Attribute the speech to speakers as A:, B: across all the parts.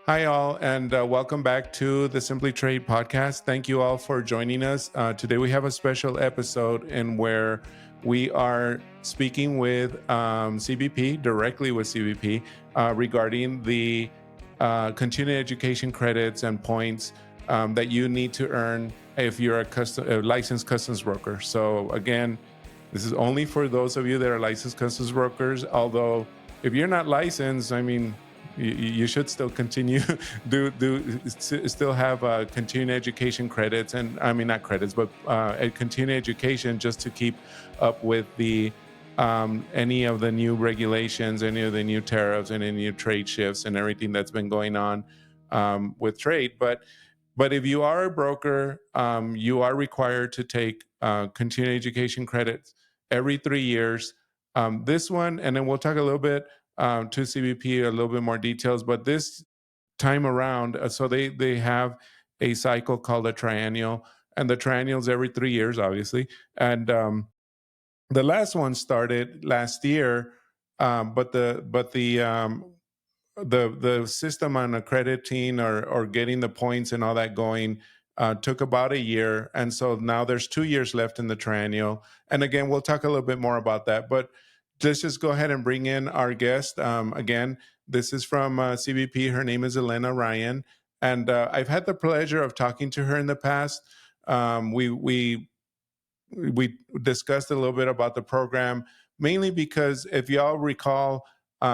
A: Hi, all, and welcome back to the Simply Trade podcast. Thank you all for joining us. Today, we have a special episode in where we are speaking with CBP, directly with CBP, regarding the continuing education credits and points that you need to earn if you're a licensed customs broker. So, again, this is only for those of you that are licensed customs brokers. Although, if you're not licensed, I mean, you should still continue still have continuing education credits, and I mean not credits but continuing education, just to keep up with the any of the new regulations, any of the new tariffs, and any new trade shifts and everything that's been going on with trade. But if you are a broker, you are required to take continuing education credits every 3 years. This one, and then we'll talk a little bit to CBP a little bit more details. But this time around, so they have a cycle called a triennial, and the triennials every 3 years, obviously. And the last one started last year, but the system on accrediting or getting the points and all that going took about a year. And so now there's 2 years left in the triennial. And again, we'll talk a little bit more about that. But let's just go ahead and bring in our guest. Again, this is from CBP. Her name is Elena Ryan. And I've had the pleasure of talking to her in the past. We discussed a little bit about the program, mainly because if y'all recall,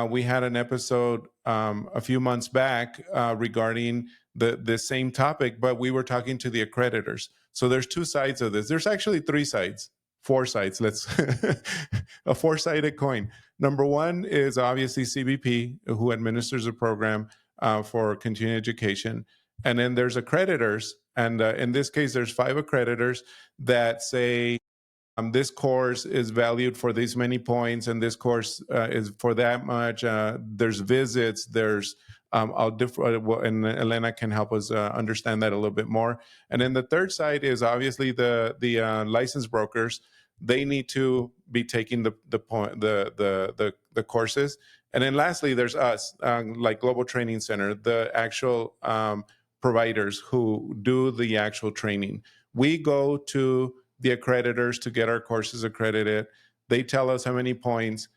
A: we had an episode a few months back regarding the same topic, but we were talking to the accreditors. So there's two sides of this. There's actually three sides, four sides. Let's a four-sided coin. Number one is obviously CBP, who administers the program for continuing education. And then there's accreditors. And in this case, there's 5 accreditors that say this course is valued for these many points, and this course is for that much. There's visits, there's and Elena can help us understand that a little bit more. And then the third side is obviously the licensed brokers. They need to be taking the courses. And then lastly, there's us, like Global Training Center, the actual providers who do the actual training. We go to the accreditors to get our courses accredited. They tell us how many points.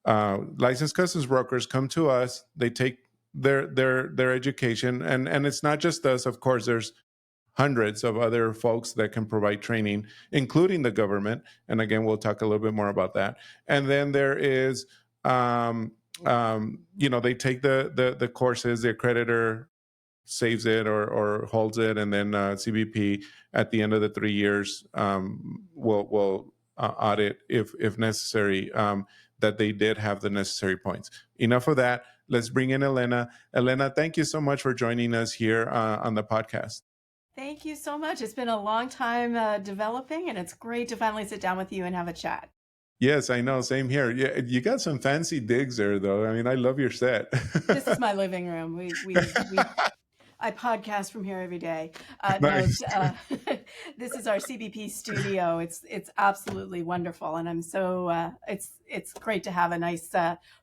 A: Licensed customs brokers come to us. They take their education, and it's not just us. Of course, there's hundreds of other folks that can provide training, including the government. And again, we'll talk a little bit more about that. And then there is, they take the courses. The accreditor saves it or holds it, and then CBP at the end of the 3 years will audit if necessary, that they did have the necessary points. Enough of that. Let's bring in Elena. Elena, thank you so much for joining us here on the podcast.
B: Thank you so much. It's been a long time developing, and it's great to finally sit down with you and have a chat.
A: Yes, I know. Same here. Yeah, you got some fancy digs there, though. I mean, I love your set.
B: This is my living room. I podcast from here every day.
A: Nice.
B: This is our CBP studio. It's absolutely wonderful, and I'm so it's great to have a nice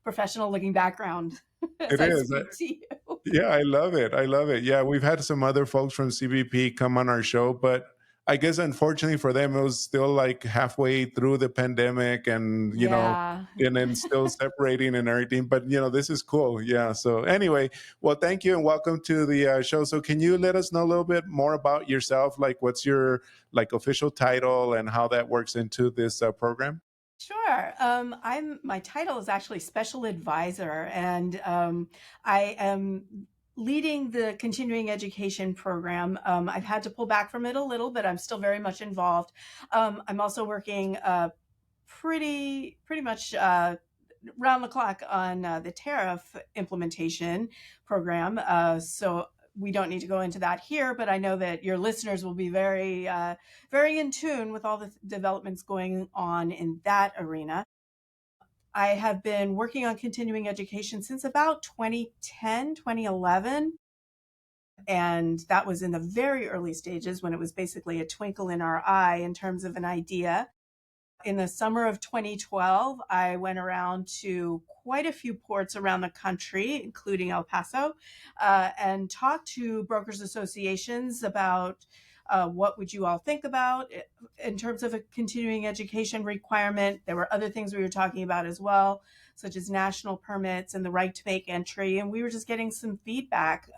B: professional looking background as
A: It
B: I
A: is.
B: speak to you.
A: Yeah, I love it. I love it. Yeah, we've had some other folks from CBP come on our show, but I guess unfortunately for them, it was still like halfway through the pandemic, and
B: Yeah.
A: and then still separating and everything. But this is cool. Yeah. So anyway, well, thank you and welcome to the show. So can you let us know a little bit more about yourself? Like, what's your official title and how that works into this program?
B: Sure. My title is actually special advisor, and I am leading the continuing education program. I've had to pull back from it a little, but I'm still very much involved. I'm also working pretty much round the clock on the tariff implementation program. So we don't need to go into that here, but I know that your listeners will be very in tune with all the developments going on in that arena. I have been working on continuing education since about 2010, 2011. And that was in the very early stages when it was basically a twinkle in our eye in terms of an idea. In the summer of 2012, I went around to quite a few ports around the country, including El Paso, and talked to brokers associations about what would you all think about in terms of a continuing education requirement. There were other things we were talking about as well, such as national permits and the right to make entry. And we were just getting some feedback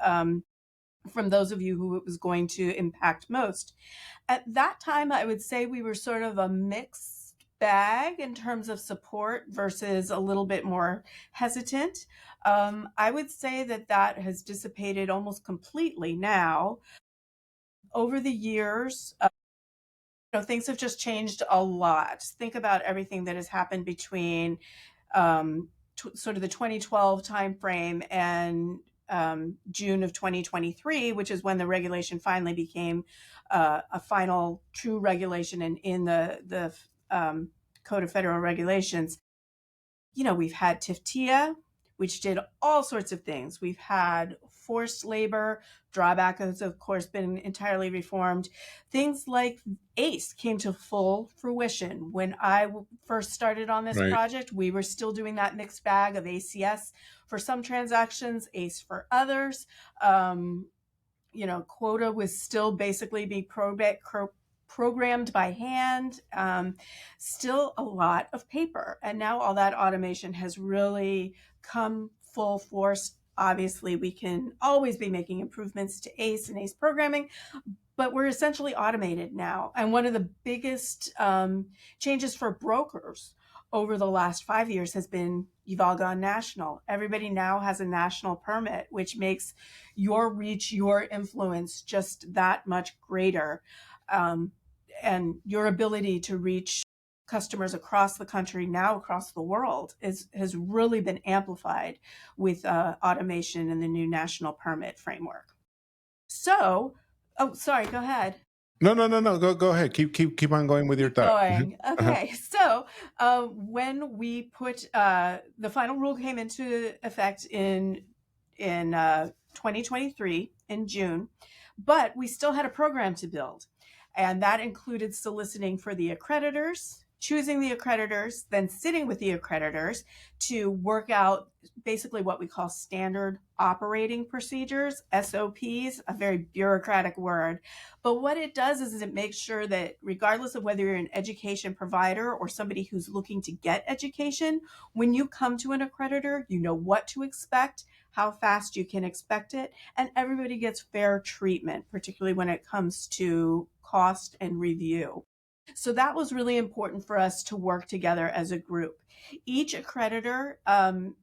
B: from those of you who it was going to impact most. At that time, I would say we were sort of a mixed bag in terms of support versus a little bit more hesitant. I would say that that has dissipated almost completely now. Over the years, things have just changed a lot. Think about everything that has happened between sort of the 2012 timeframe and June of 2023, which is when the regulation finally became a final true regulation and in the Code of Federal Regulations. We've had TIFTIA, which did all sorts of things. We've had forced labor, drawback has, of course, been entirely reformed. Things like ACE came to full fruition. When I first started on this
A: Right.
B: project, we were still doing that mixed bag of ACS for some transactions, ACE for others. Quota was still basically being programmed by hand, still a lot of paper. And now all that automation has really come full force. Obviously, we can always be making improvements to ACE and ACE programming, but we're essentially automated now. And one of the biggest changes for brokers over the last 5 years has been you've all gone national. Everybody now has a national permit, which makes your reach, your influence just that much greater. And your ability to reach customers across the country, now across the world, has really been amplified with automation and the new national permit framework. So, oh, sorry, go ahead.
A: No, no, no, no. Go ahead. Keep on going with your
B: Keep
A: thought. Mhm.
B: going.
A: Uh-huh.
B: Okay. So, when we put the final rule came into effect in 2023 in June, but we still had a program to build, and that included soliciting for the accreditors, choosing the accreditors, then sitting with the accreditors to work out basically what we call standard operating procedures, SOPs, a very bureaucratic word. But what it does is it makes sure that regardless of whether you're an education provider or somebody who's looking to get education, when you come to an accreditor, you know what to expect, how fast you can expect it, and everybody gets fair treatment, particularly when it comes to cost and review. So that was really important for us to work together as a group. Each accreditor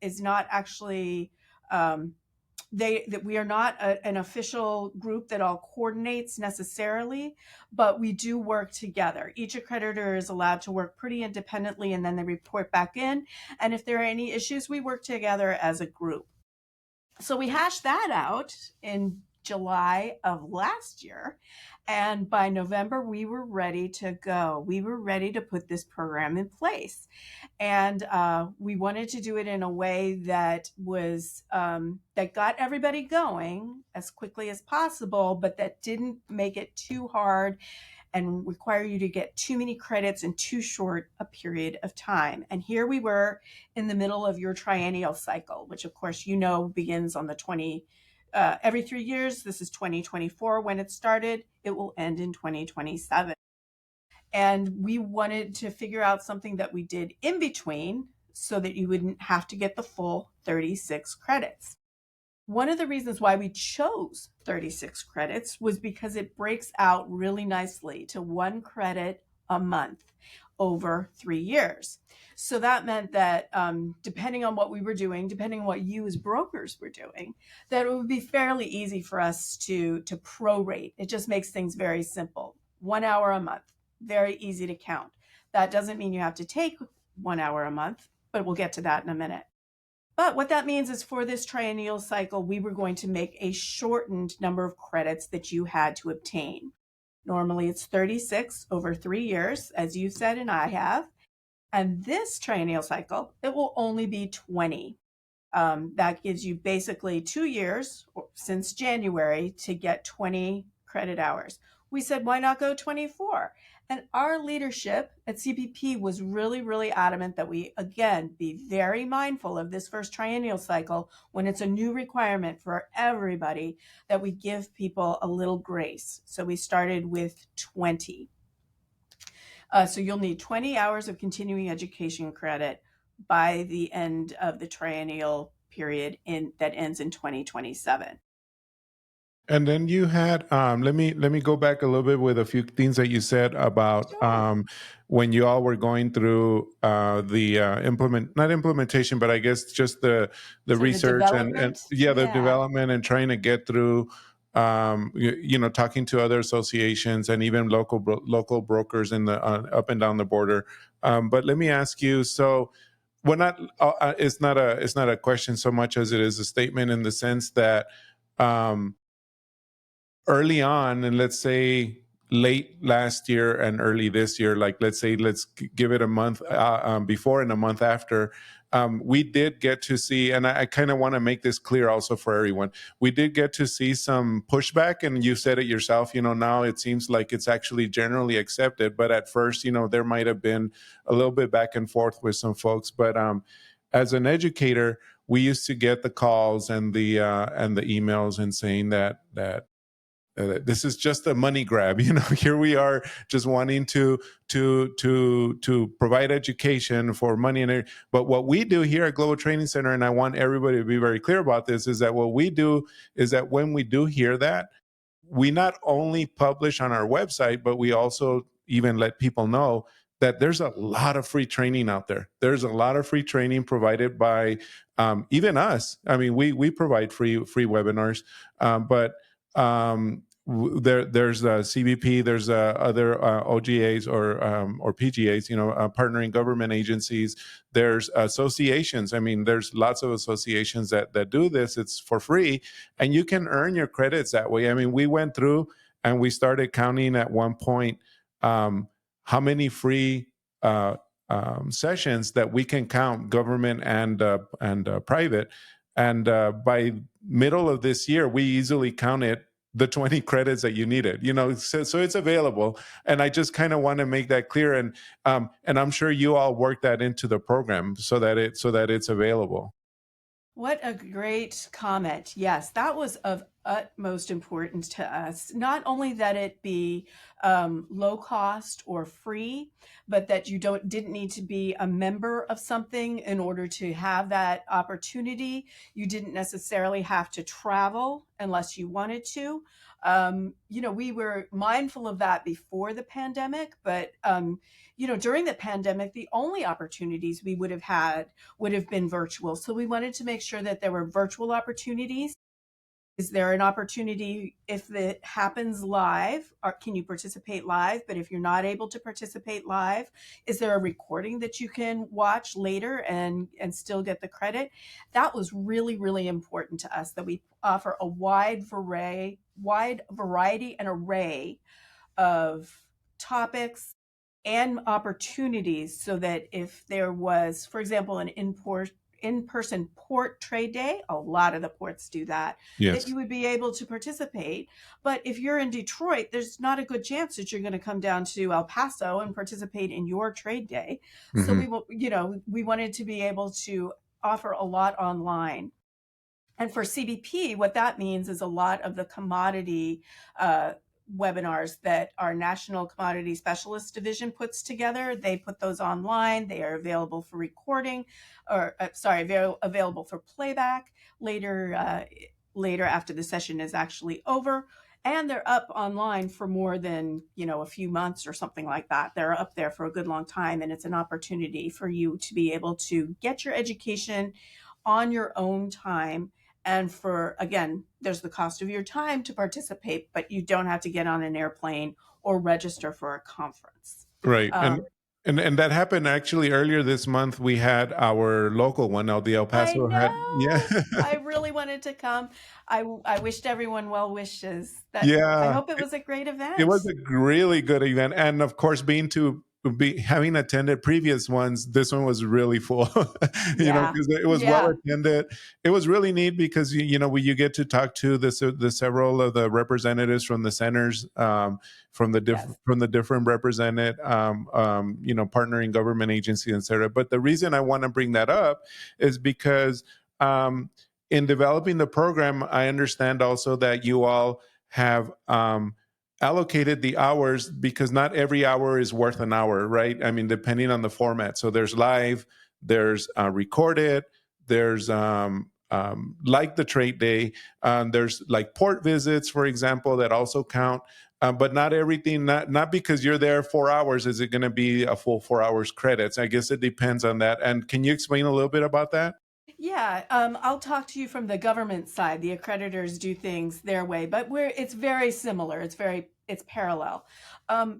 B: is not actually that we are not an official group that all coordinates necessarily, but we do work together. Each accreditor is allowed to work pretty independently, and then they report back in. And if there are any issues, we work together as a group. So we hashed that out in July of last year. And by November, we were ready to go. We were ready to put this program in place. And we wanted to do it in a way that was that got everybody going as quickly as possible, but that didn't make it too hard and require you to get too many credits in too short a period of time. And here we were in the middle of your triennial cycle, which of course begins on the 20 every 3 years. This is 2024 when it started. It will end in 2027. And we wanted to figure out something that we did in between so that you wouldn't have to get the full 36 credits. One of the reasons why we chose 36 credits was because it breaks out really nicely to 1 credit a month over 3 years. So that meant that depending on what we were doing, depending on what you as brokers were doing, that it would be fairly easy for us to prorate. It just makes things very simple. 1 hour a month, very easy to count. That doesn't mean you have to take 1 hour a month, but we'll get to that in a minute. But what that means is for this triennial cycle, we were going to make a shortened number of credits that you had to obtain. Normally it's 36 over 3 years, as you said and I have. And this triennial cycle, it will only be 20. That gives you basically 2 years since January to get 20 credit hours. We said, why not go 24? And our leadership at CBP was really, really adamant that we, again, be very mindful of this first triennial cycle when it's a new requirement for everybody, that we give people a little grace. So we started with 20. So you'll need 20 hours of continuing education credit by the end of the triennial period that ends in 2027.
A: And then you had let me go back a little bit with a few things that you said about
B: Sure.
A: when you all were going through the not implementation, but I guess just the
B: So the
A: research and
B: development,
A: yeah, the
B: yeah.
A: development and trying to get through talking to other associations and even local brokers in the up and down the border. But let me ask you, so well, not it's not a question so much as it is a statement in the sense that um, early on, and let's say late last year and early this year, like let's say give it a month before and a month after, we did get to see, and I kind of want to make this clear also for everyone, we did get to see some pushback, and you said it yourself, now it seems like it's actually generally accepted, but at first, there might have been a little bit back and forth with some folks. But as an educator, we used to get the calls and the emails and saying that this is just a money grab. Here we are just wanting to provide education for money. But what we do here at Global Training Center, and I want everybody to be very clear about this, is that what we do is that when we do hear that, we not only publish on our website, but we also even let people know that there's a lot of free training out there. There's a lot of free training provided by even us. I mean, we provide free webinars, but there's CBP, there's other OGAs or PGAs, partnering government agencies. There's associations. I mean, there's lots of associations that do this. It's for free, and you can earn your credits that way. I mean, we went through and we started counting at one point um, how many free sessions that we can count, government and private. And by middle of this year, we easily counted the 20 credits that you needed, so it's available. And I just kind of want to make that clear. And I'm sure you all work that into the program so that it's available.
B: What a great comment. Yes, that was of utmost importance to us. Not only that it be low cost or free, but that you didn't need to be a member of something in order to have that opportunity. You didn't necessarily have to travel unless you wanted to. We were mindful of that before the pandemic, but during the pandemic, the only opportunities we would have had would have been virtual. So we wanted to make sure that there were virtual opportunities. Is there an opportunity if it happens live? Or can you participate live? But if you're not able to participate live, is there a recording that you can watch later and still get the credit? That was really, really important to us, that we offer a wide variety and array of topics and opportunities, so that if there was, for example, an in-person port trade day, a lot of the ports do that
A: Yes.
B: you would be able to participate. But if you're in Detroit, there's not a good chance that you're going to come down to El Paso and participate in your trade day. So
A: Hmm.
B: we wanted to be able to offer a lot online. And for CBP, what that means is a lot of the commodity webinars that our National Commodity Specialist Division puts together. They put those online. They are available for recording, or available for playback later after the session is actually over. And they're up online for more than a few months or something like that. They're up there for a good long time, and it's an opportunity for you to be able to get your education on your own time. And again, there's the cost of your time to participate, but you don't have to get on an airplane or register for a conference.
A: Right. And
B: Um,
A: and that happened actually earlier this month. We had our local one now. The El
B: I
A: Paso had, yeah.
B: know. I really wanted to come. I wished everyone well wishes. That I
A: Yeah.
B: hope it was a great
A: It was
B: event.
A: a really good event, and of course, being having attended previous ones, this one was really full.
B: Yeah.
A: Because it was well
B: Yeah.
A: attended. It was really neat because you get to talk to the several of the representatives from the centers,
B: Yes.
A: from the different represented partnering government agencies, etc. But the reason I want to bring that up is because um, in developing the program, I understand also that you all have allocated the hours, because not every hour is worth an hour, right? I mean, depending on the format. So there's live, there's recorded, there's like the trade day, there's like port visits, for example, that also count. But not everything, not because you're there 4 hours, is it going to be a full 4 hours credits. I guess it depends on that. And can you explain a little bit about that?
B: Yeah, I'll talk to you from the government side. The accreditors do things their way, but it's very similar. It's parallel.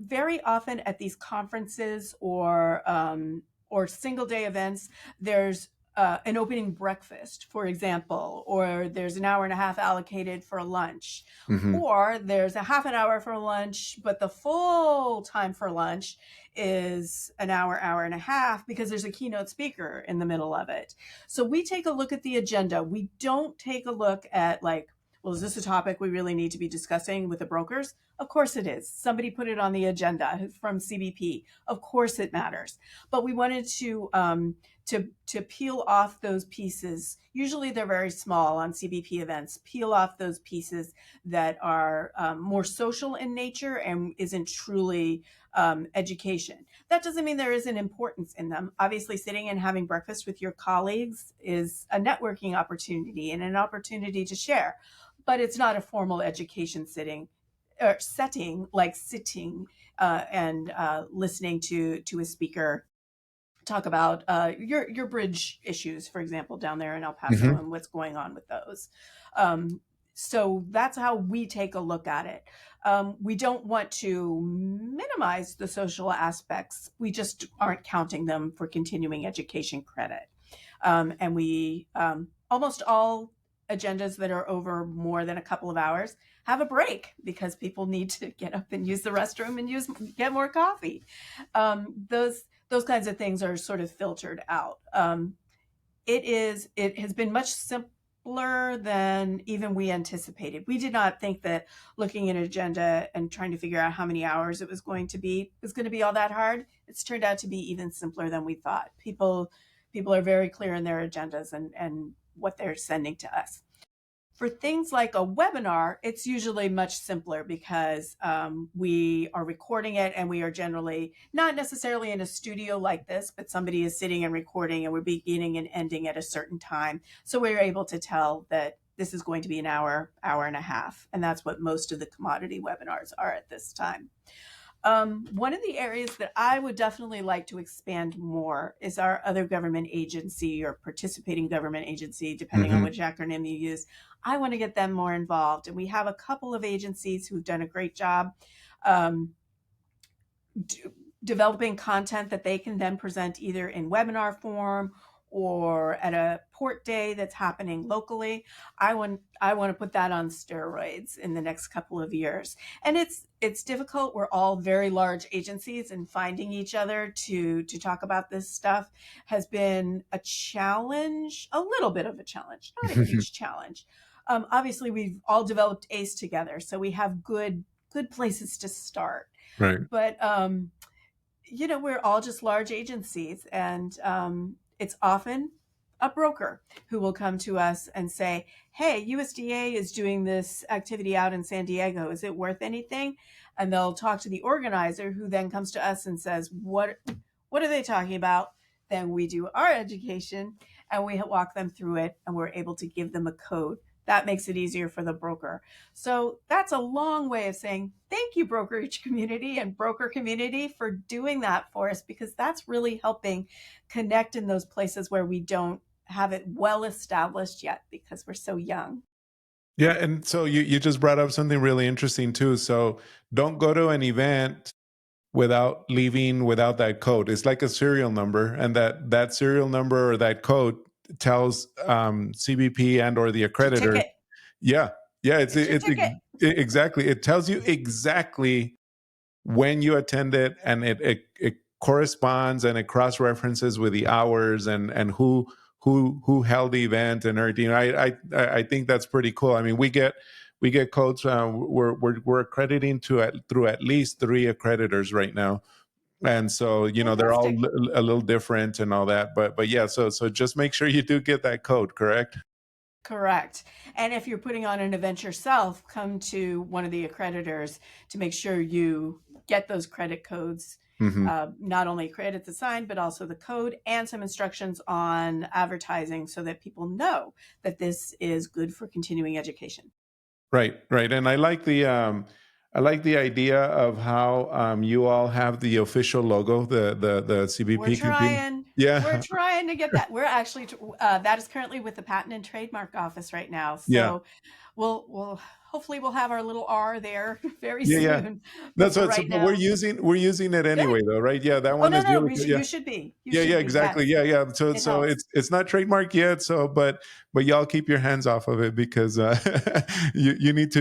B: Very often at these conferences or single day events, there's an opening breakfast, for example, or there's an hour and a half allocated for lunch,
A: Hmm.
B: or there's a half an hour for lunch, but the full time for lunch is an hour, hour and a half because there's a keynote speaker in the middle of it. So we take a look at the agenda. We don't take a look at like, well, is this a topic we really need to be discussing with the brokers? Of course it is. Somebody put it on the agenda from CBP. Of course it matters. But we wanted to peel off those pieces. Usually they're very small on CBP events. Peel off those pieces that are more social in nature and isn't truly education. That doesn't mean there isn't importance in them. Obviously, sitting and having breakfast with your colleagues is a networking opportunity and an opportunity to share, but it's not a formal education sitting or setting like sitting and listening to a speaker talk about your bridge issues, for example, down there in El Paso
A: Hmm.
B: and what's going on with those. Um, so that's how we take a look at it. We don't want to minimize the social aspects. We just aren't counting them for continuing education credit. And we almost all agendas that are over more than a couple of hours have a break because people need to get up and use the restroom and get more coffee. Those kinds of things are sort of filtered out. It has been much simpler than even we anticipated. We did not think that looking at an agenda and trying to figure out how many hours it was going to be all that hard. It's turned out to be even simpler than we thought. People are very clear in their agendas and what they're sending to us. For things like a webinar, it's usually much simpler because we are recording it and we are generally not necessarily in a studio like this, but somebody is sitting and recording and we're beginning and ending at a certain time. So we're able to tell that this is going to be an hour, hour and a half. And that's what most of the commodity webinars are at this time. One of the areas that I would definitely like to expand more is our other government agency or participating government agency, depending on
A: Hmm.
B: which acronym you use. I want to get them more involved. And we have a couple of agencies who've done a great job um, d- developing content that they can then present either in webinar form or at a port day that's happening locally. I want to put that on steroids in the next couple of years. And it's difficult. We're all very large agencies, and finding each other to talk about this stuff has been a challenge, a little bit of a challenge, not a huge challenge. Obviously, we've all developed ACE together, so we have good places to start.
A: Right.
B: But we're all just large agencies, and it's often a broker who will come to us and say, "Hey, USDA is doing this activity out in San Diego. Is it worth anything?" And they'll talk to the organizer, who then comes to us and says, "What are they talking about?" Then we do our education and we walk them through it, and we're able to give them a code that makes it easier for the broker. So that's a long way of saying thank you, brokerage community and broker community, for doing that for us, because that's really helping connect in those places where we don't have it well established yet because we're so young.
A: Yeah, and so you just brought up something really interesting too. So don't go to an event without leaving without that code. It's like a serial number, and that serial number or that code tells CBP and or the
B: It's a
A: accreditor.
B: ticket.
A: Yeah, yeah,
B: It's your ticket.
A: exactly. It tells you exactly when you attend it, and it corresponds and it cross references with the hours and who held the event and everything. I think that's pretty cool. I mean, we get codes. We're accrediting through at least three accreditors right now, and so they're all
B: Fantastic.
A: a little different and all that. But yeah, so just make sure you do get that code correct.
B: Correct. And if you're putting on an event yourself, come to one of the accreditors to make sure you get those credit codes,
A: Hmm.
B: not only credits assigned, but also the code and some instructions on advertising so that people know that this is good for continuing education.
A: Right, right. And I like the idea of how you all have the official logo, the
B: We're
A: CBP continue.
B: trying. We're
A: Yeah,
B: trying to get that. We're actually that is currently with the Patent and Trademark Office right now.
A: yeah.
B: So we'll hopefully we'll have our little R there very
A: Yeah, yeah.
B: soon. But
A: That's
B: for
A: what.
B: right
A: But we're
B: now,
A: using it
B: good.
A: anyway, though, right? Yeah, that
B: Oh
A: one
B: no,
A: is
B: no,
A: really good. Yeah,
B: you should be. You
A: yeah, yeah.
B: should be.
A: Exactly.
B: Yes,
A: Yeah, yeah. So,
B: it
A: so
B: helps.
A: it's not trademark yet. So, but y'all keep your hands off of it because you need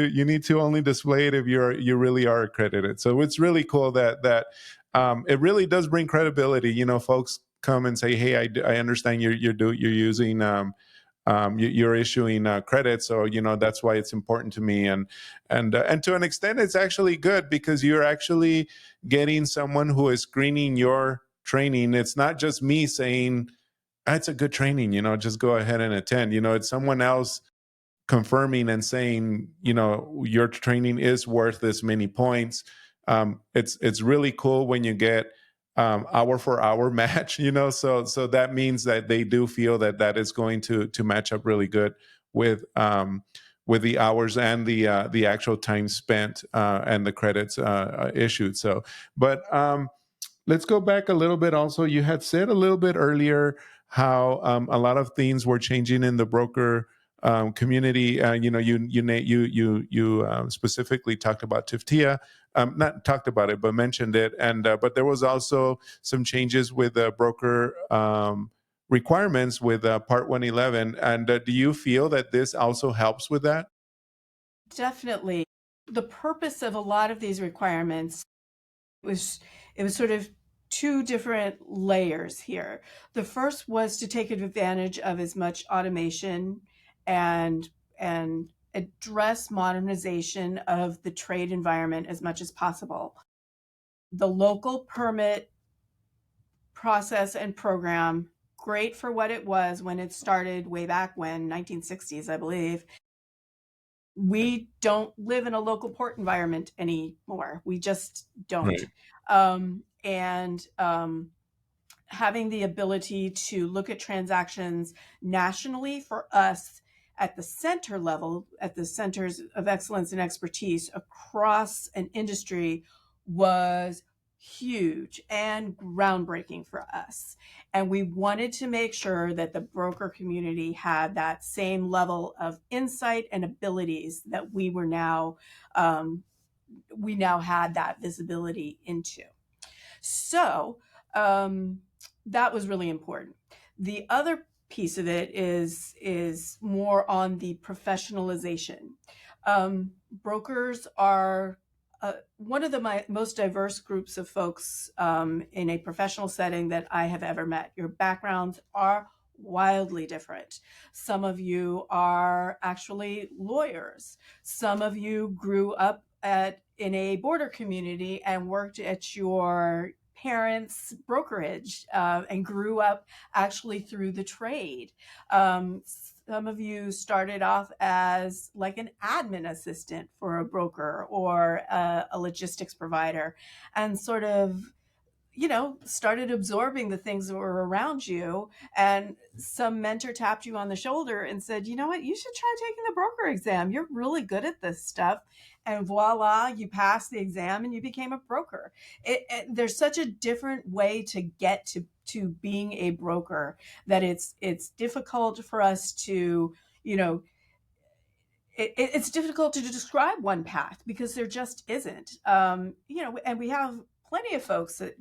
A: to only display it if you really are accredited. So it's really cool that it really does bring credibility. Folks come and say, "Hey, I understand you're using." You're issuing credits, so that's why it's important to me, and to an extent, it's actually good because you're actually getting someone who is screening your training. It's not just me saying that's a good training, just go ahead and attend. It's someone else confirming and saying, your training is worth this many points. It's really cool when you get hour for hour match. So that means that they do feel that is going to match up really good with the hours and the actual time spent and the credits issued. So, but let's go back a little bit. Also, you had said a little bit earlier how a lot of things were changing in the broker community. You specifically talked about Tiftia, not talked about it, but mentioned it. And but there was also some changes with the broker requirements with Part 111. And do you feel that this also helps with that?
B: Definitely. The purpose of a lot of these requirements was it was sort of two different layers here. The first was to take advantage of as much automation and and address modernization of the trade environment as much as possible. The local permit process and program, great for what it was when it started way back when, 1960s, I believe. We don't live in a local port environment anymore. We just don't.
A: Right.
B: And having the ability to look at transactions nationally for us at the center level, at the centers of excellence and expertise across an industry was huge and groundbreaking for us. And we wanted to make sure that the broker community had that same level of insight and abilities that we now had that visibility into. So that was really important. The other piece of it is more on the professionalization. Brokers are one of the most diverse groups of folks in a professional setting that I have ever met. Your backgrounds are wildly different. Some of you are actually lawyers. Some of you grew up in a border community and worked at your parents' brokerage and grew up actually through the trade. Some of you started off as like an admin assistant for a broker or a logistics provider and sort of started absorbing the things that were around you. And some mentor tapped you on the shoulder and said, you know what, you should try taking the broker exam. You're really good at this stuff. And voila, you passed the exam and you became a broker. There's such a different way to get to being a broker that it's difficult for us to, you know, it's difficult to describe one path because there just isn't. And we have plenty of folks that,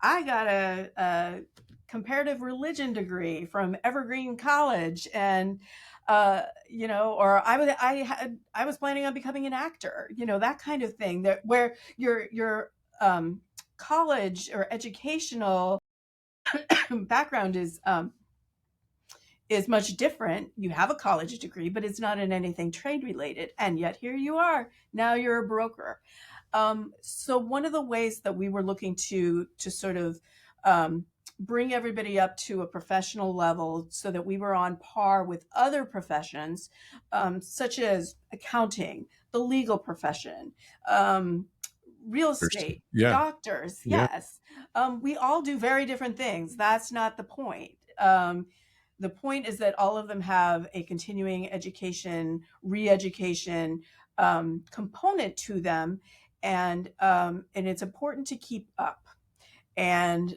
B: I got a comparative religion degree from Evergreen College, and or I was planning on becoming an actor, that kind of thing. That where you're college or educational background is much different. You have a college degree, but it's not in anything trade related. And yet here you are. Now you're a broker. So one of the ways that we were looking to sort of bring everybody up to a professional level so that we were on par with other professions, such as accounting, the legal profession, real estate,
A: Yeah.
B: doctors.
A: Yeah.
B: Yes. We all do very different things. That's not the point. The point is that all of them have a continuing education, re-education component to them, and it's important to keep up. And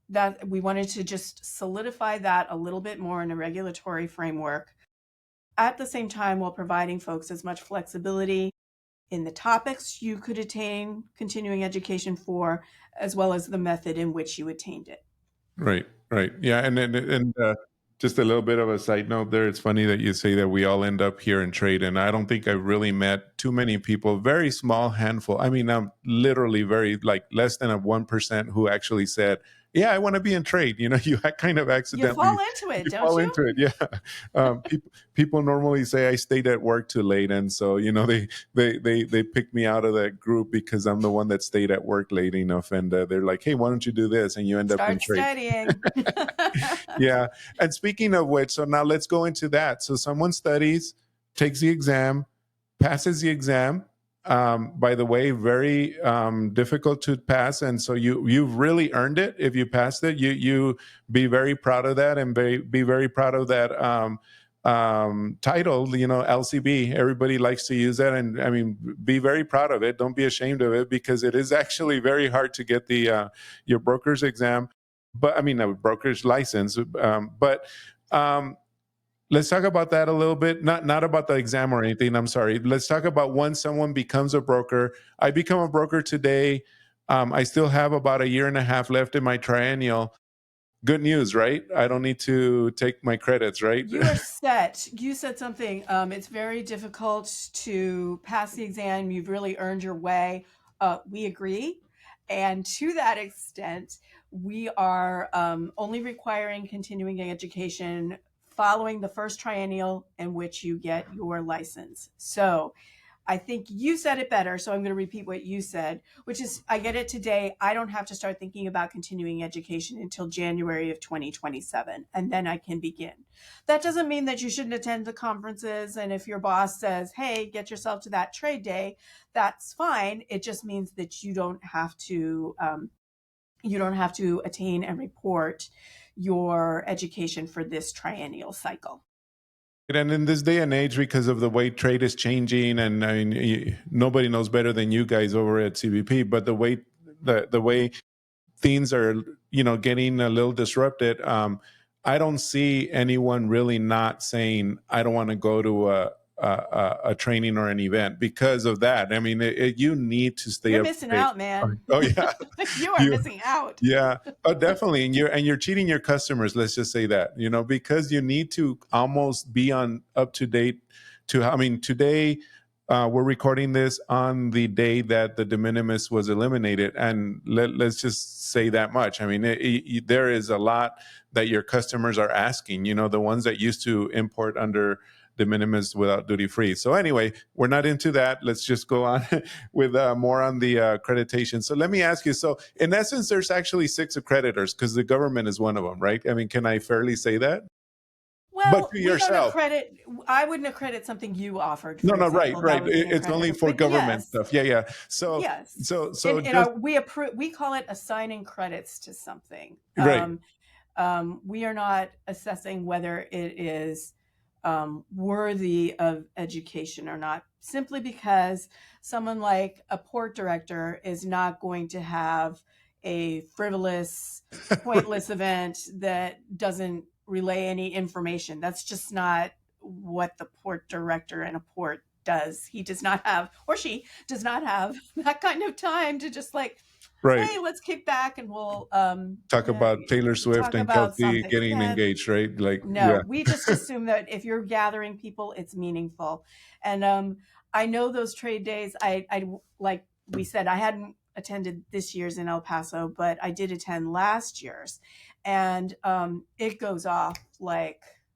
B: that we wanted to just solidify that a little bit more in a regulatory framework, at the same time while providing folks as much flexibility in the topics you could attain continuing education for, as well as the method in which you attained it.
A: Right, right. Yeah, and just a little bit of a side note there. It's funny that you say that we all end up here in trade, and I don't think I've really met too many people. Very small handful. I mean, I'm literally very like less than a 1% who actually said, "Yeah, I want to be in trade." You know, you kind of
B: You
A: accidentally
B: fall into it,
A: you
B: don't
A: fall
B: you?
A: into it. Yeah, people normally say I stayed at work too late, and so they pick me out of that group because I'm the one that stayed at work late enough, and they're like, "Hey, why don't you do this?" And you end up in
B: Start
A: trade.
B: studying.
A: Yeah. And speaking of which, so now let's go into that. So someone studies, takes the exam, passes the exam. By the way, very difficult to pass, and so you've really earned it if you passed it. You be very proud of that, and be very proud of that title. You know, LCB. Everybody likes to use that, and I mean, be very proud of it. Don't be ashamed of it because it is actually very hard to get the your broker's exam, but I mean a broker's license. But let's talk about that a little bit. Not about the exam or anything. I'm sorry. Let's talk about when someone becomes a broker. I become a broker today. I still have about a year and a half left in my triennial. Good news, right? I don't need to take my credits, right?
B: You are set. You said something. It's very difficult to pass the exam. You've really earned your way. We agree. And to that extent, we are only requiring continuing education following the first triennial in which you get your license. So I think you said it better, so I'm going to repeat what you said, which is I get it today. I don't have to start thinking about continuing education until January of 2027, and then I can begin. That doesn't mean that you shouldn't attend the conferences, and if your boss says, hey, get yourself to that trade day, that's fine. It just means that you don't have to attain and report your education for this triennial cycle.
A: And in this day and age, because of the way trade is changing, and I mean, nobody knows better than you guys over at CBP, but the way things are, getting a little disrupted. I don't see anyone really not saying I don't want to go to a training or an event because of that. I mean, you need to stay
B: You're
A: up
B: missing
A: to date.
B: out, man.
A: Oh yeah,
B: You are
A: you
B: missing out.
A: yeah, oh, definitely, and you're cheating your customers. Let's just say that, because you need to almost be on up to date. I mean, today we're recording this on the day that the de minimis was eliminated, and let's just say that much. I mean, there is a lot that your customers are asking. The ones that used to import under de minimis without duty free. So anyway, we're not into that. Let's just go on with more on the accreditation. So let me ask you. So in essence, there's actually 6 accreditors because the government is one of them, right? I mean, can I fairly say that? But
B: Well,
A: to
B: we don't
A: yourself.
B: accredit. I wouldn't accredit something you offered,
A: No,
B: for
A: no, right,
B: example. That
A: right.
B: would be an
A: It's only
B: accreditor.
A: for
B: But
A: government
B: yes,
A: stuff. Yeah, yeah. So,
B: yes.
A: so,
B: In
A: so
B: in
A: just
B: our we call it assigning credits to something.
A: right.
B: We are not assessing whether it is worthy of education or not, simply because someone like a port director is not going to have a frivolous, pointless event that doesn't relay any information. That's just not what the port director in a port does. He does not have, or she does not have that kind of time to just like,
A: Right.
B: hey, let's kick back and we'll
A: Talk about Taylor Swift
B: talk
A: and
B: about
A: Kelsey
B: something.
A: getting
B: Yeah,
A: engaged, right? Like,
B: no,
A: yeah.
B: we just assume that if you're gathering people, it's meaningful. And I know those trade days. I like we said, I hadn't attended this year's in El Paso, but I did attend last year's, and it goes off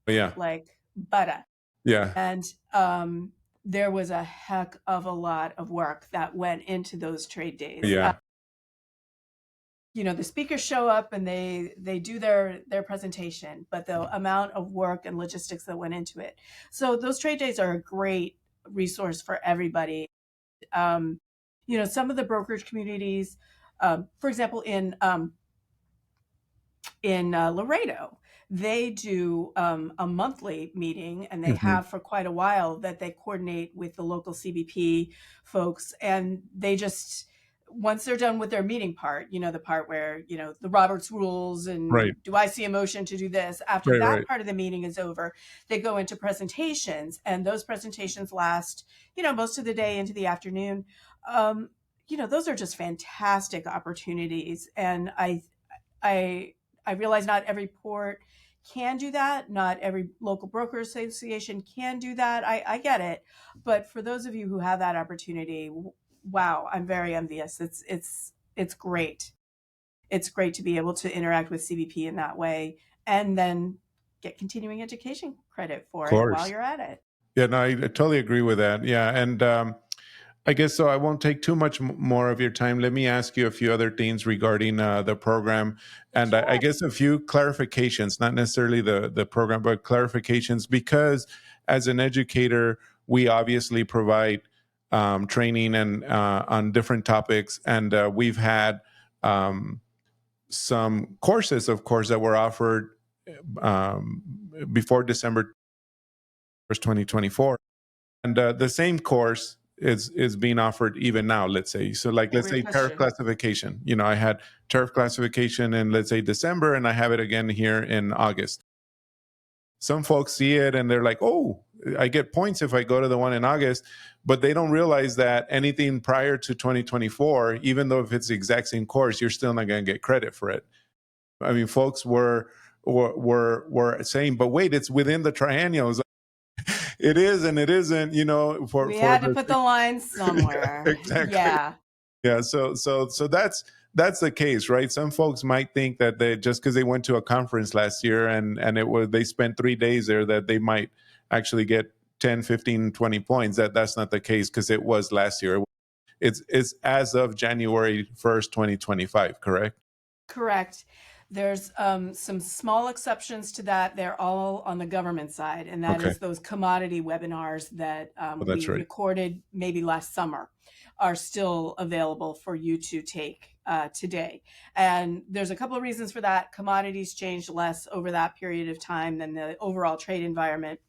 A: Yeah.
B: like butter.
A: Yeah.
B: And there was a heck of a lot of work that went into those trade days.
A: Yeah.
B: The speakers show up and they do their presentation, but the amount of work and logistics that went into it. So those trade days are a great resource for everybody. Some of the brokerage communities, for example, in Laredo, they do a monthly meeting, and they
A: Hmm.
B: have for quite a while, that they coordinate with the local CBP folks, and they just, once they're done with their meeting part, the part where the Roberts rules
A: Right.
B: and do I see a motion to do this, after
A: Right.
B: that
A: Right.
B: part of the meeting is over, they go into presentations, and those presentations last most of the day into the afternoon. um, those are just fantastic opportunities, and I I realize not every port can do that. Not every local broker association can do that. I get it, but for those of you who have that opportunity, wow, I'm very envious. It's great. It's great to be able to interact with CBP in that way, and then get continuing education credit
A: Of
B: for it while
A: course.
B: you're at it.
A: Yeah. No, I totally agree with that. Yeah. And I guess so. I won't take too much more of your time. Let me ask you a few other things regarding the program, and I
B: Sure.
A: guess a few clarifications, not necessarily the program, but clarifications, because as an educator, we obviously provide training and on different topics, and we've had um, some courses, of course, that were offered um, before December 1st, 2024, and the same course is being offered even now, let's say. So like, let's
B: Great
A: say tariff
B: question.
A: classification, I had tariff classification in, let's say, December, and I have it again here in August. Some folks see it and they're like, oh, I get points if I go to the one in August, but they don't realize that anything prior to 2024, even though if it's the exact same course, you're still not going to get credit for it. I mean, folks were saying, but wait, it's within the triennials. It is and it isn't,
B: We
A: for
B: had to
A: the
B: put the line somewhere.
A: exactly.
B: Yeah.
A: Yeah, so that's the case, right? Some folks might think that they, just because they went to a conference last year and it was, they spent 3 days there, that they might actually get 10, 15, 20 points. That's not the case, because it was last year. It's as of January 1st, 2025, correct?
B: Correct. There's some small exceptions to that. They're all on the government side, and that
A: Okay.
B: is those commodity webinars that
A: Well,
B: we
A: that's right.
B: recorded maybe last summer are still available for you to take today. And there's a couple of reasons for that. Commodities changed less over that period of time than the overall trade environment.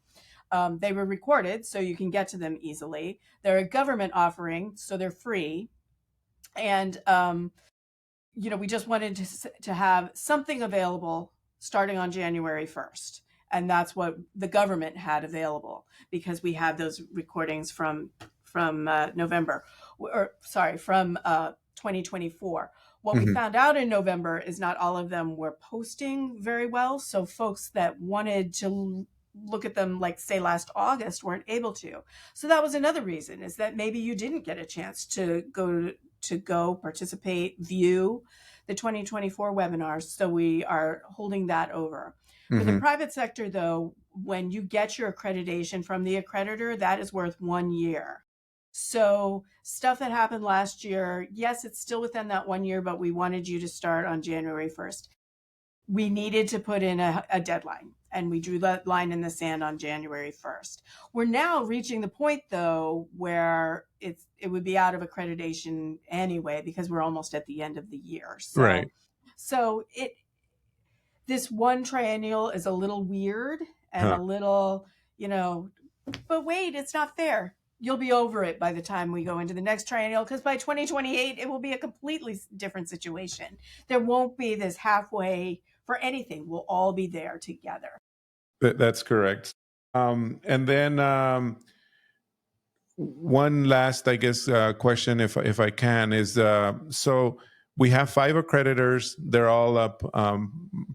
B: They were recorded, so you can get to them easily. They're a government offering, so they're free. And we just wanted to have something available starting on January 1st. And that's what the government had available, because we had those recordings from November, or sorry, from 2024. What we
A: Hmm.
B: found out in November is not all of them were posting very well. So folks that wanted to look at them, like say last August, weren't able to. So that was another reason, is that maybe you didn't get a chance to go participate, view the 2024 webinars. So we are holding that over. For the
A: Hmm.
B: private sector, though, when you get your accreditation from the accreditor, that is worth 1 year. So stuff that happened last year, yes, it's still within that 1 year, but we wanted you to start on January 1st. We needed to put in a deadline, and we drew that line in the sand on January 1st. We're now reaching the point, though, where it would be out of accreditation anyway, because we're almost at the end of the year.
A: Right.
B: So this one triennial is a little weird and a
A: Huh.
B: little, but wait, it's not fair. You'll be over it by the time we go into the next triennial, because by 2028, it will be a completely different situation. There won't be this halfway for anything. We'll all be there together.
A: That's correct. And then one last, I guess, question, if I can, is so we have 5 accreditors. They're all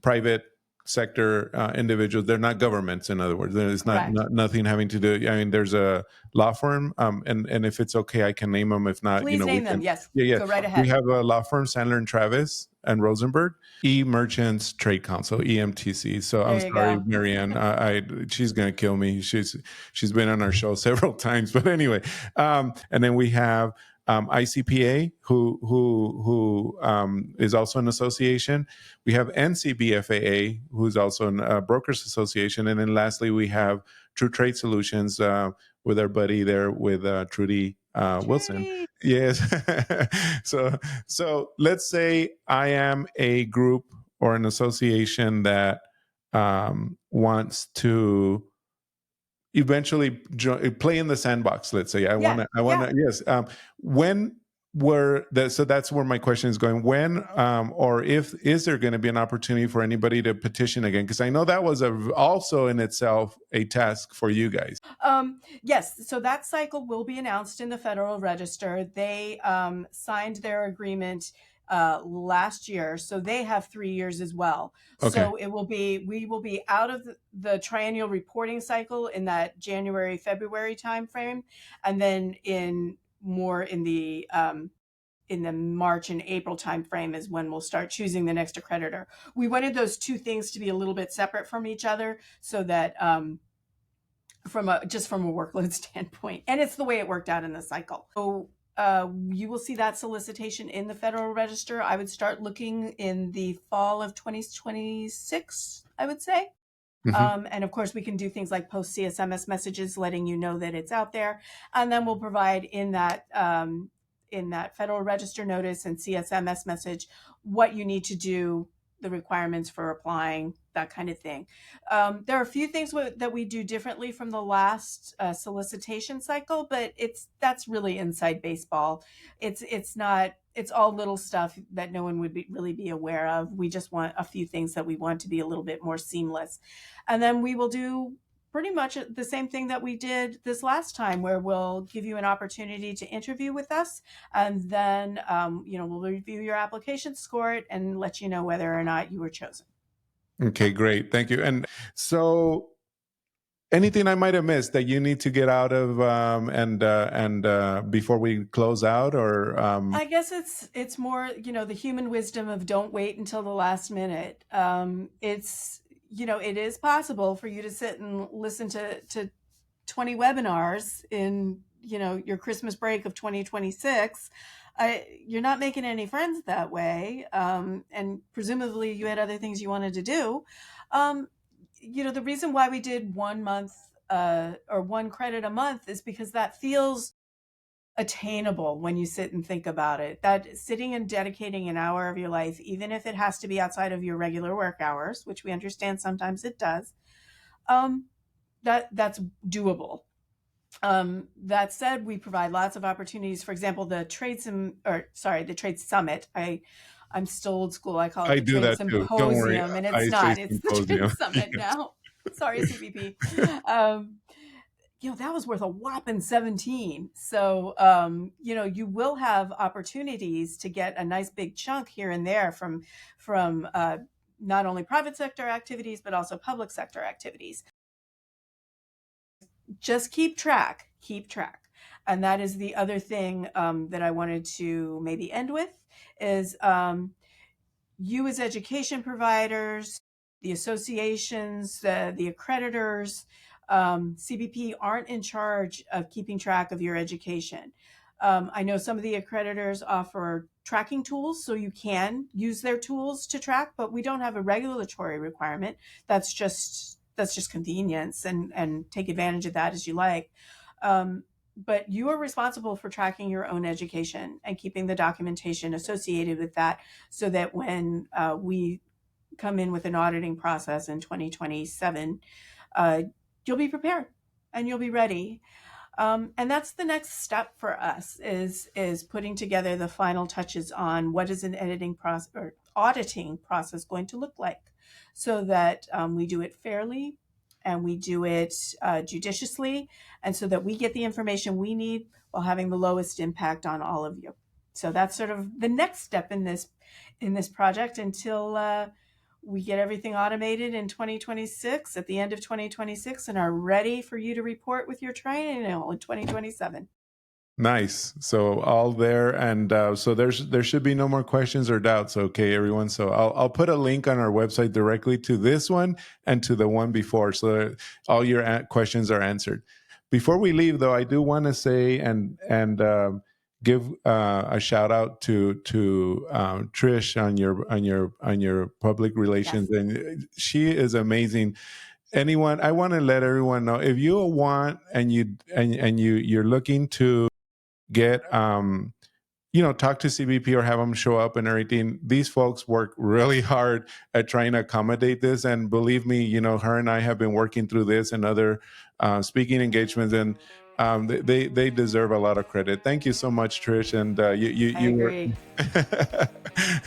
A: private sector individuals. They're not governments, in other words. There's
B: Correct.
A: nothing having to do. I mean, there's a law firm, and if it's okay, I can name them. If not,
B: Please
A: we
B: name them.
A: can.
B: Yes.
A: Yeah, yeah.
B: Go right
A: We
B: ahead.
A: have a law firm, Sandler and Travis and Rosenberg, E Merchants Trade Council, EMTC. So I'm
B: There you
A: sorry,
B: go.
A: Marianne. She's gonna kill me. She's been on our show several times, but anyway. And then we have ICPA, who is also an association. We have NCBFAA, who's also a brokers association, and then lastly we have True Trade Solutions with our buddy there with Trudy Wilson.
B: Trudy.
A: Yes. So let's say I am a group or an association that wants to eventually play in the sandbox. Let's say
B: Yeah.
A: I want
B: Yeah.
A: to, yes. When so that's where my question is going. When or if is there going to be an opportunity for anybody to petition again? Because I know that was also in itself a task for you guys.
B: Yes, so that cycle will be announced in the Federal Register. They signed their agreement last year, so they have 3 years as well.
A: Okay.
B: So we will be out of the triennial reporting cycle in that January February timeframe, and then in the March and April timeframe is when we'll start choosing the next accreditor. We wanted those two things to be a little bit separate from each other, so that from a workload standpoint, and it's the way it worked out in the cycle. So you will see that solicitation in the Federal Register. I would start looking in the fall of 2026, I would say.
A: Mm-hmm.
B: And of course, we can do things like post CSMS messages letting you know that it's out there, and then we'll provide in that Federal Register notice and CSMS message what you need to do, the requirements for applying, that kind of thing. There are a few things that we do differently from the last solicitation cycle, but that's really inside baseball. It's not. It's all little stuff that no one would really be aware of. We just want a few things that we want to be a little bit more seamless, and then we will do pretty much the same thing that we did this last time, where we'll give you an opportunity to interview with us, and then we'll review your application, score it, and let you know whether or not you were chosen.
A: Okay, great. Thank you. And so anything I might have missed that you need to get out of and before we close out, or
B: I guess it's more, the human wisdom of don't wait until the last minute. It is possible for you to sit and listen to 20 webinars in, your Christmas break of 2026. You're not making any friends that way. And presumably you had other things you wanted to do. The reason why we did 1 month or one credit a month is because that feels attainable when you sit and think about it. That sitting and dedicating an hour of your life, even if it has to be outside of your regular work hours, which we understand sometimes it does, that's doable. That said, we provide lots of opportunities. For example, the Trade Summit. I'm still old school. I call it
A: I
B: the
A: do
B: Trade
A: that too. Don't worry.
B: Symposium, and it's
A: I say
B: not. It's the Trade
A: symposium.
B: Summit
A: Yes.
B: now. Sorry, CBP. That was worth a whopping 17. So, you will have opportunities to get a nice big chunk here and there from not only private sector activities, but also public sector activities. Just keep track. And that is the other thing that I wanted to maybe end with is you as education providers, the associations, the accreditors, CBP aren't in charge of keeping track of your education. I know some of the accreditors offer tracking tools, so you can use their tools to track, but we don't have a regulatory requirement. That's just convenience, and take advantage of that as you like. But you are responsible for tracking your own education and keeping the documentation associated with that, so that when we come in with an auditing process in 2027, you'll be prepared and you'll be ready. And that's the next step for us is putting together the final touches on what is an editing process or auditing process going to look like, so that we do it fairly and we do it judiciously, and so that we get the information we need while having the lowest impact on all of you. So that's sort of the next step in this project until we get everything automated in 2026, at the end of 2026, and are ready for you to report with your triennial in 2027.
A: Nice. So all there, and so there should be no more questions or doubts. Okay, everyone. So I'll put a link on our website directly to this one and to the one before, so that all your questions are answered. Before we leave, though, I do want to say give a shout out to Trish on your public relations,
B: Yes.
A: and she is amazing. Anyone, I want to let everyone know, if you want and you're looking to get talk to CBP or have them show up and everything. These folks work really hard at trying to accommodate this, and believe me, her and I have been working through this and other speaking engagements, and they deserve a lot of credit. Thank you so much, Trish, and
B: I
A: you were.
B: agree.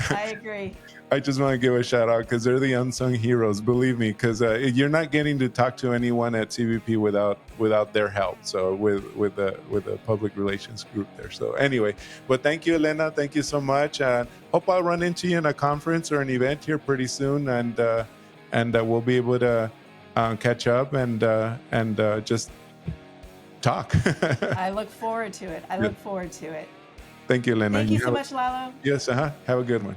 B: I agree.
A: I just want to give a shout out because they're the unsung heroes. Believe me, because you're not getting to talk to anyone at CBP without their help. So with the public relations group there. So anyway, but thank you, Elena. Thank you so much. Hope I'll run into you in a conference or an event here pretty soon, and we'll be able to catch up and just talk.
B: I look forward to it. I look forward to it.
A: Thank you, Elena.
B: Thank you so much, Lalo.
A: Yes. Have a good one.